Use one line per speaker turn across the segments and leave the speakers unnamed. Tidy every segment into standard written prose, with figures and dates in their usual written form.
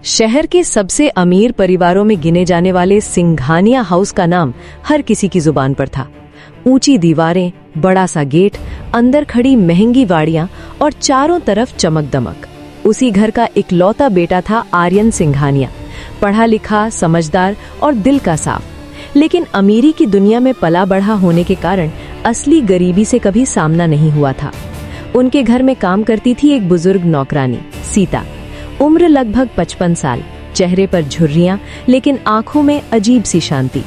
शहर के सबसे अमीर परिवारों में गिने जाने वाले सिंघानिया हाउस का नाम हर किसी की जुबान पर था। ऊंची दीवारें, बड़ा सा गेट, अंदर खड़ी महंगी गाड़ियां और चारों तरफ चमक दमक। उसी घर का इकलौता बेटा था आर्यन सिंघानिया, पढ़ा लिखा, समझदार और दिल का साफ। लेकिन अमीरी की दुनिया में पला बढ़ा होने के कारण असली गरीबी से कभी सामना नहीं हुआ था। उनके घर में काम करती थी एक बुजुर्ग नौकरानी, सीता। उम्र लगभग 55 साल, चेहरे पर झुर्रियां, लेकिन आंखों में अजीब सी शांति।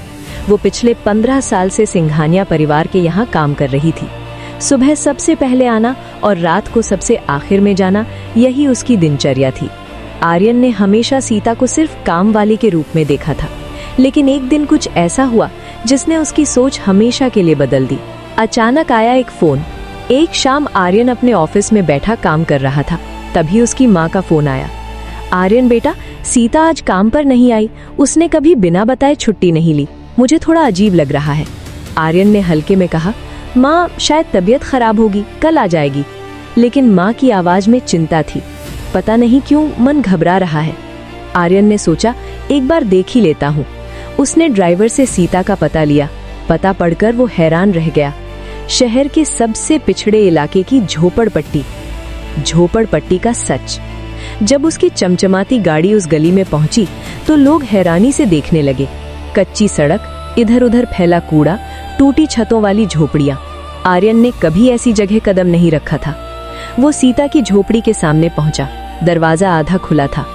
वो पिछले 15 साल से सिंघानिया परिवार के यहाँ काम कर रही थी। सुबह सबसे पहले आना और रात को सबसे आखिर में जाना, यही उसकी दिनचर्या थी। आर्यन ने हमेशा सीता को सिर्फ काम वाली के रूप में देखा था, लेकिन एक दिन कुछ ऐसा हुआ जिसने उसकी सोच हमेशा के लिए बदल दी। अचानक आया एक फोन। एक शाम आर्यन अपने ऑफिस में बैठा काम कर रहा था, तभी उसकी माँ का फोन आया। आर्यन बेटा, सीता आज काम पर नहीं आई, उसने कभी बिना बताए छुट्टी नहीं ली, मुझे थोड़ा अजीब लग रहा है। आर्यन ने हल्के में कहा, माँ शायद तबीयत खराब होगी, कल आ जाएगी। लेकिन माँ की आवाज में चिंता थी। पता नहीं क्यों मन घबरा रहा है। आर्यन ने सोचा, एक बार देख ही लेता हूँ। उसने ड्राइवर से सीता का पता लिया। पता पढ़कर वो हैरान रह गया। शहर के सबसे पिछड़े इलाके की झोपड़पट्टी का सच। जब उसकी चमचमाती गाड़ी उस गली में पहुंची तो लोग हैरानी से देखने लगे। कच्ची सड़क, इधर उधर फैला कूड़ा, टूटी छतों वाली झोपड़ियां। आर्यन ने कभी ऐसी जगह कदम नहीं रखा था। वो सीता की झोपड़ी के सामने पहुंचा। दरवाजा आधा खुला था।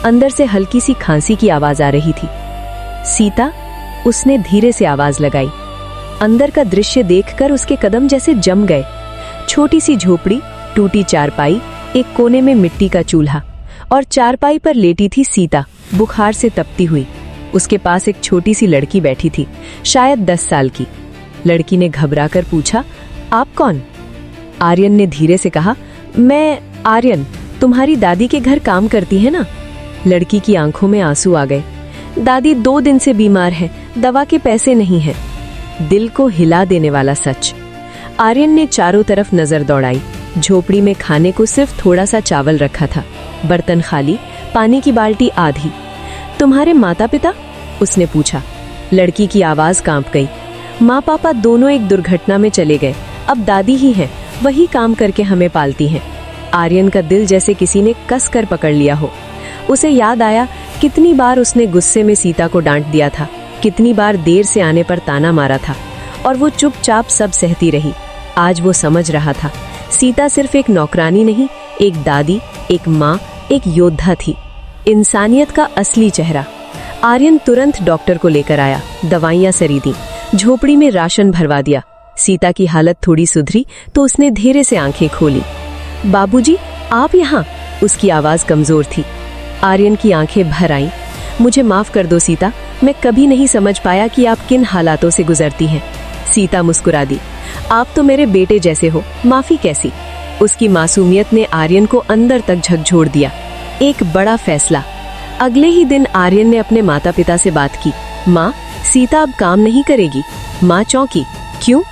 अंदर से हल्की सी खांसी की आवाज आ रही थी। सीता, उसने धीरे से आवाज लगाई। अंदर का दृश्य देखकर उसके कदम जैसे जम गए। छोटी सी झोपड़ी, टूटी चारपाई, एक कोने में मिट्टी का चूल्हा, और चारपाई पर लेटी थी सीता, बुखार से तपती हुई। उसके पास एक छोटी सी लड़की बैठी थी, शायद 10 साल की। लड़की ने घबराकर पूछा, आप कौन? आर्यन ने धीरे से कहा, मैं आर्यन, तुम्हारी दादी के घर काम करती है ना? लड़की की आंखों में आंसू आ गए। दादी 2 दिन से बीमार है, दवा के पैसे नहीं हैं। दिल को हिला देने वाला सच। आर्यन ने चारों तरफ नजर दौड़ाई। झोपड़ी में खाने को सिर्फ थोड़ा सा चावल रखा था, बर्तन खाली, पानी की बाल्टी आधी। तुम्हारे माता पिता? उसने पूछा। लड़की की आवाज कांप गई। माँ पापा दोनों एक दुर्घटना में चले गए, अब दादी ही हैं, वही काम करके हमें पालती हैं। आर्यन का दिल जैसे किसी ने कस कर पकड़ लिया हो। उसे याद आया कितनी बार उसने गुस्से में सीता को डांट दिया था, कितनी बार देर से आने पर ताना मारा था, और वो चुपचाप सब सहती रही। आज वो समझ रहा था, सीता सिर्फ एक नौकरानी नहीं, एक दादी, एक माँ, एक योद्धा थी। इंसानियत का असली चेहरा। आर्यन तुरंत डॉक्टर को लेकर आया। दवाइयां सरी दी, झोपड़ी में राशन भरवा दिया। सीता की हालत थोड़ी सुधरी तो उसने धीरे से आंखें खोली। बाबूजी, आप यहाँ? उसकी आवाज कमजोर थी। आर्यन की आंखें भर आईं। मुझे माफ कर दो सीता, मैं कभी नहीं समझ पाया कि आप किन हालातों से गुजरती हैं। सीता मुस्कुरा दी। आप तो मेरे बेटे जैसे हो, माफी कैसी? उसकी मासूमियत ने आर्यन को अंदर तक झकझोर दिया। एक बड़ा फैसला। अगले ही दिन आर्यन ने अपने माता पिता से बात की। माँ, सीता अब काम नहीं करेगी। माँ चौंकी। क्यों?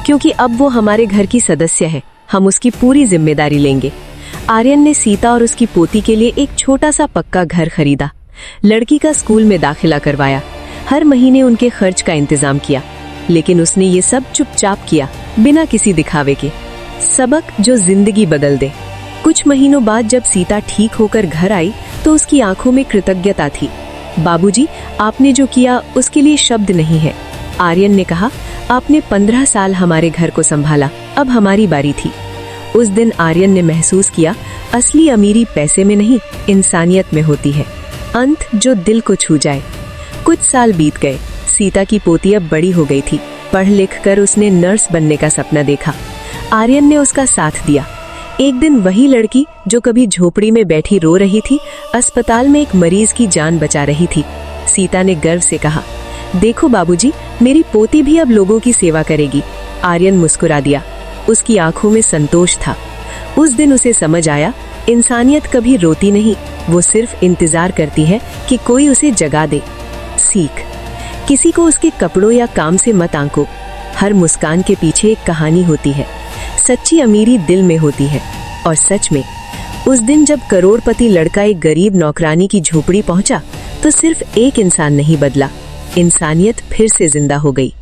क्योंकि अब वो हमारे घर की सदस्य है, हम उसकी पूरी जिम्मेदारी लेंगे। आर्यन ने सीता और उसकी पोती के लिए एक छोटा सा पक्का घर खरीदा। लड़की का स्कूल में दाखिला करवाया। हर महीने उनके खर्च का इंतजाम किया। लेकिन उसने ये सब चुपचाप किया, बिना किसी दिखावे के। सबक जो जिंदगी बदल दे। कुछ महीनों बाद जब सीता ठीक होकर घर आई तो उसकी आंखों में कृतज्ञता थी। बाबूजी, आपने जो किया उसके लिए शब्द नहीं है। आर्यन ने कहा, आपने 15 साल हमारे घर को संभाला, अब हमारी बारी थी। उस दिन आर्यन ने महसूस किया, असली अमीरी पैसे में नहीं, इंसानियत में होती है। अंत जो दिल को छू जाए। कुछ साल बीत गए। सीता की पोती अब बड़ी हो गई थी। पढ़ लिख कर उसने नर्स बनने का सपना देखा। आर्यन ने उसका साथ दिया। एक दिन वही लड़की जो कभी झोपड़ी में बैठी रो रही थी, अस्पताल में एक मरीज की जान बचा रही थी। सीता ने गर्व से कहा, देखो बाबूजी, मेरी पोती भी अब लोगों की सेवा करेगी। आर्यन मुस्कुरा दिया। उसकी आंखों में संतोष था। उस दिन उसे समझ आया, इंसानियत कभी रोती नहीं, वो सिर्फ इंतजार करती है कि कोई उसे जगा दे। सीख। किसी को उसके कपड़ों या काम से मत आंको। हर मुस्कान के पीछे एक कहानी होती है। सच्ची अमीरी दिल में होती है, और सच में उस दिन जब करोड़पति लड़का एक गरीब नौकरानी की झोपड़ी पहुंचा तो सिर्फ एक इंसान नहीं बदला, इंसानियत फिर से जिंदा हो गई।